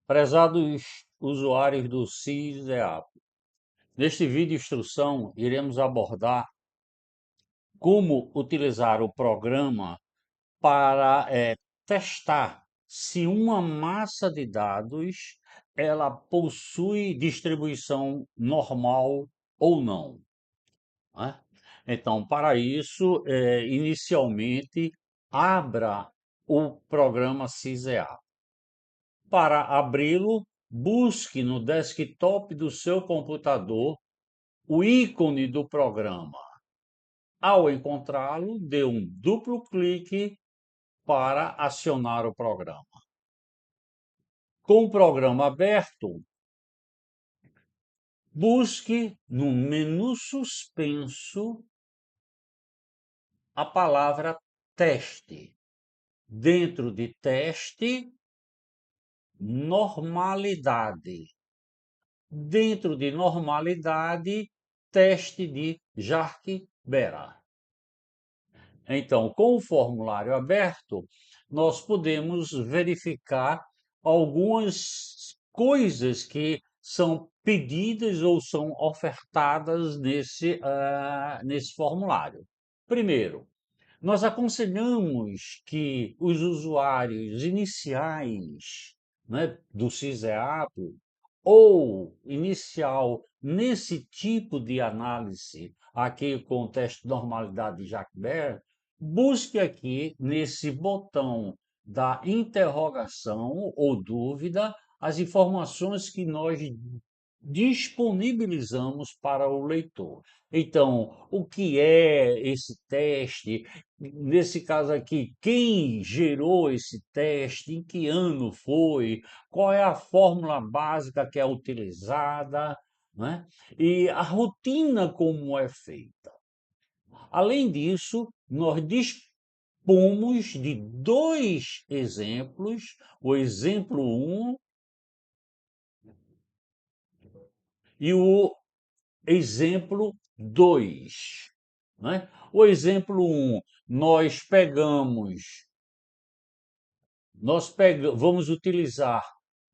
Prezados usuários do SysEAP, neste vídeo instrução iremos abordar como utilizar o programa para testar se uma massa de dados ela possui distribuição normal ou não, né? Então, para isso, inicialmente, abra o programa SysEAP. Para abri-lo, busque no desktop do seu computador o ícone do programa. Ao encontrá-lo, dê um duplo clique para acionar o programa. Com o programa aberto, busque no menu suspenso a palavra teste. Dentro de teste, normalidade. Dentro de normalidade, teste de Jarque-Bera. Então, com o formulário aberto, nós podemos verificar algumas coisas que são pedidas ou são ofertadas nesse formulário. Primeiro, nós aconselhamos que os usuários iniciais, né, do SysEAP ou inicial nesse tipo de análise, aqui com o teste de normalidade de Jacques-Beer, busque aqui nesse botão da interrogação ou dúvida as informações que nós disponibilizamos para o leitor. Então, o que é esse teste? Nesse caso aqui, quem gerou esse teste? Em que ano foi? Qual é a fórmula básica que é utilizada, né? E a rotina como é feita. Além disso, nós dispomos de dois exemplos, o exemplo um e o exemplo 2. Né? O exemplo um, vamos utilizar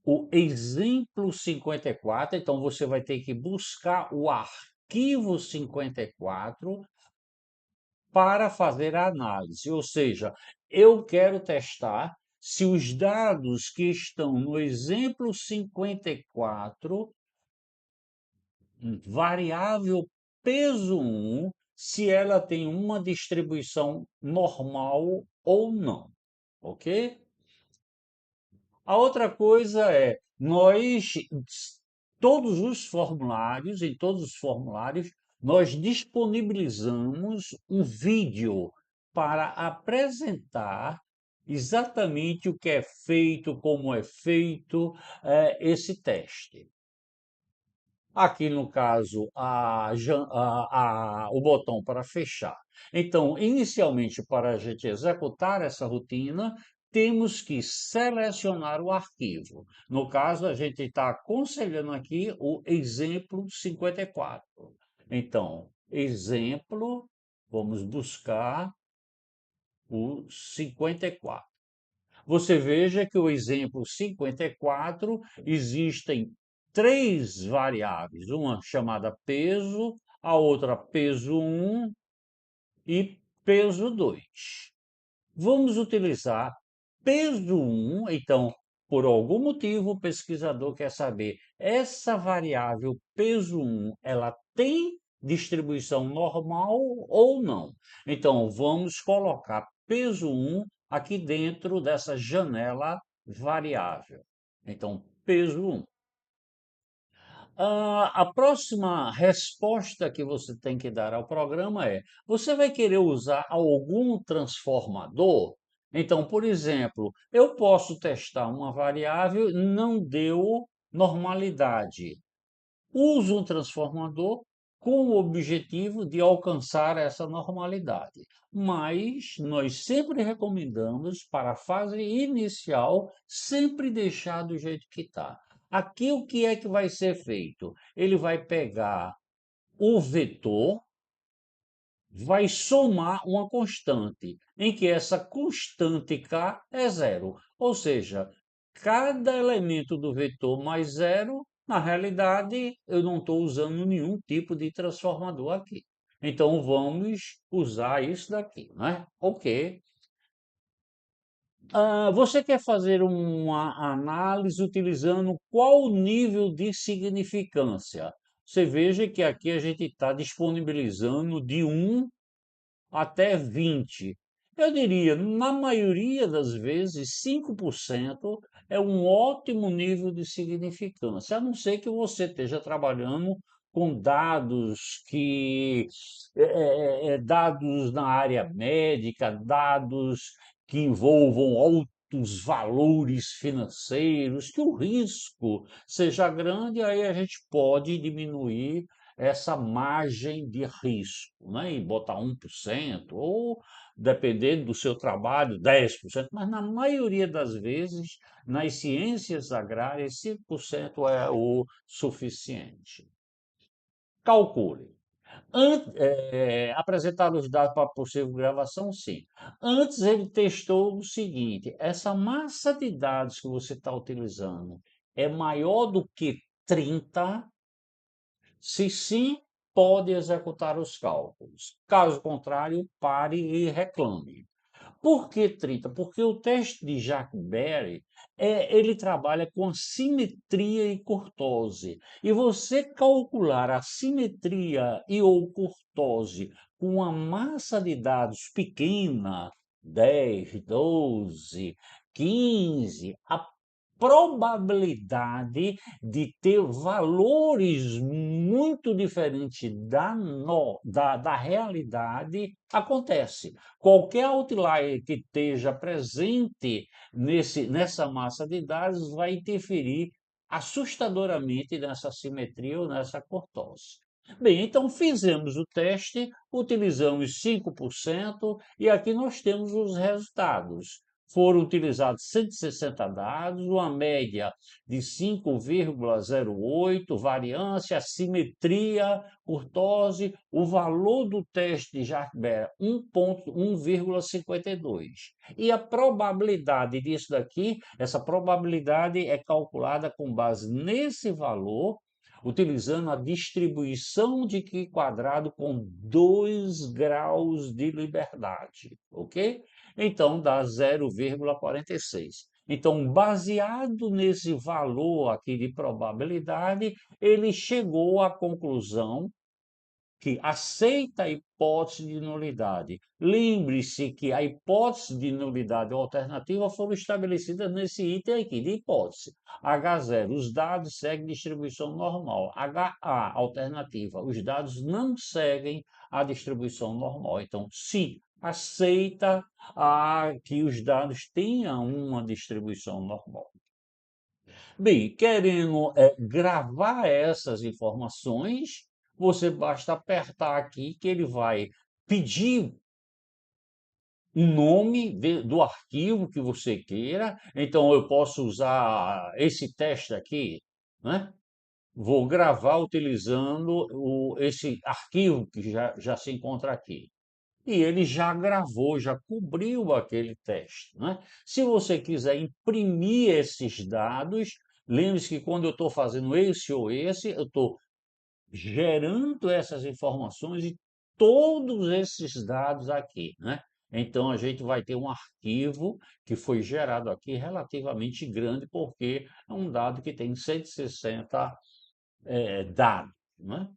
o exemplo 54, então você vai ter que buscar o arquivo 54 para fazer a análise, ou seja, eu quero testar se os dados que estão no exemplo 54, variável peso 1, se ela tem uma distribuição normal ou não, ok? A outra coisa é, em todos os formulários, nós disponibilizamos um vídeo para apresentar exatamente o que é feito, como é feito esse teste. Aqui, no caso, o botão para fechar. Então, inicialmente, para a gente executar essa rotina, temos que selecionar o arquivo. No caso, a gente está aconselhando aqui o exemplo 54. Então, exemplo, vamos buscar o 54. Você veja que o exemplo 54 existem três variáveis, uma chamada peso, a outra peso 1 e peso 2. Vamos utilizar peso 1, então, por algum motivo, o pesquisador quer saber, essa variável peso 1, ela tem distribuição normal ou não? Então, vamos colocar peso 1 aqui dentro dessa janela variável. Então, peso 1. A próxima resposta que você tem que dar ao programa é: você vai querer usar algum transformador? Então, por exemplo, eu posso testar uma variável, não deu normalidade. Uso um transformador com o objetivo de alcançar essa normalidade. Mas nós sempre recomendamos, para a fase inicial, sempre deixar do jeito que está. Aqui o que é que vai ser feito? Ele vai pegar o vetor, vai somar uma constante, em que essa constante k é zero. Ou seja, cada elemento do vetor mais zero, na realidade, eu não estou usando nenhum tipo de transformador aqui. Então, vamos usar isso daqui, né? Ok. Você quer fazer uma análise utilizando qual nível de significância? Você veja que aqui a gente está disponibilizando de 1 até 20. Eu diria, na maioria das vezes, 5% é um ótimo nível de significância, a não ser que você esteja trabalhando com dados dados na área médica, dados que envolvam altos valores financeiros, que o risco seja grande, aí a gente pode diminuir essa margem de risco, né? E botar 1%, ou, dependendo do seu trabalho, 10%, mas na maioria das vezes, nas ciências agrárias, 5% é o suficiente. Calcule. Apresentar os dados para possível gravação, sim. Antes ele testou o seguinte: essa massa de dados que você está utilizando é maior do que 30. Se sim, pode executar os cálculos. Caso contrário, pare e reclame. Por que 30? Porque o teste de Jacques-Berry ele trabalha com simetria e kurtose. E você calcular a simetria e ou kurtose com uma massa de dados pequena, 10, 12, 15, a probabilidade de ter valores muito diferentes da realidade acontece. Qualquer outlier que esteja presente nessa massa de dados vai interferir assustadoramente nessa simetria ou nessa cortose. Bem, então fizemos o teste, utilizamos 5% e aqui nós temos os resultados. Foram utilizados 160 dados, uma média de 5,08, variância, simetria, kurtose, o valor do teste de Jarque-Berry 1,52. E a probabilidade disso daqui, essa probabilidade é calculada com base nesse valor, utilizando a distribuição de Qi quadrado com 2 graus de liberdade, ok? Então dá 0,46. Então, baseado nesse valor aqui de probabilidade, ele chegou à conclusão que aceita a hipótese de nulidade. Lembre-se que a hipótese de nulidade alternativa foram estabelecidas nesse item aqui de hipótese. H0, os dados seguem distribuição normal. HA, alternativa, os dados não seguem a distribuição normal. Então, sim, aceita que os dados tenham uma distribuição normal. Bem, querendo gravar essas informações, você basta apertar aqui que ele vai pedir o nome do arquivo que você queira. Então, eu posso usar esse teste aqui, né? Vou gravar utilizando esse arquivo que já se encontra aqui. E ele já gravou, já cobriu aquele teste, né? Se você quiser imprimir esses dados, lembre-se que quando eu estou fazendo esse ou esse, eu estou gerando essas informações e todos esses dados aqui, né? Então a gente vai ter um arquivo que foi gerado aqui relativamente grande, porque é um dado que tem 160 dados, né?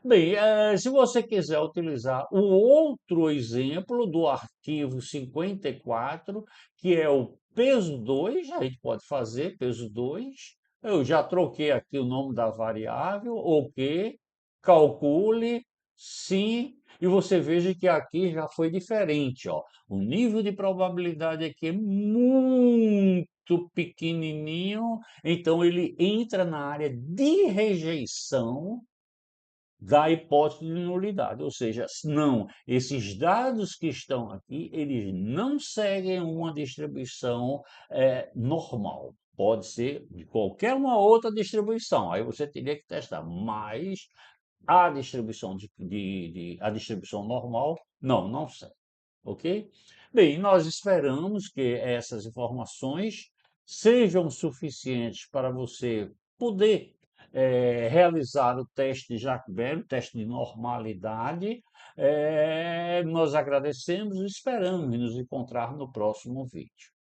Bem, se você quiser utilizar o outro exemplo do arquivo 54, que é o peso 2, a gente pode fazer peso 2. Eu já troquei aqui o nome da variável, ok, calcule, sim, e você veja que aqui já foi diferente, ó. O nível de probabilidade aqui é muito pequenininho, então ele entra na área de rejeição da hipótese de nulidade, ou seja, não, esses dados que estão aqui, eles não seguem uma distribuição normal. Pode ser de qualquer uma outra distribuição, aí você teria que testar, mas a distribuição a distribuição normal, não segue, ok? Bem, nós esperamos que essas informações sejam suficientes para você poder realizar o teste de Jacques Beck, o teste de normalidade. Nós agradecemos e esperamos nos encontrar no próximo vídeo.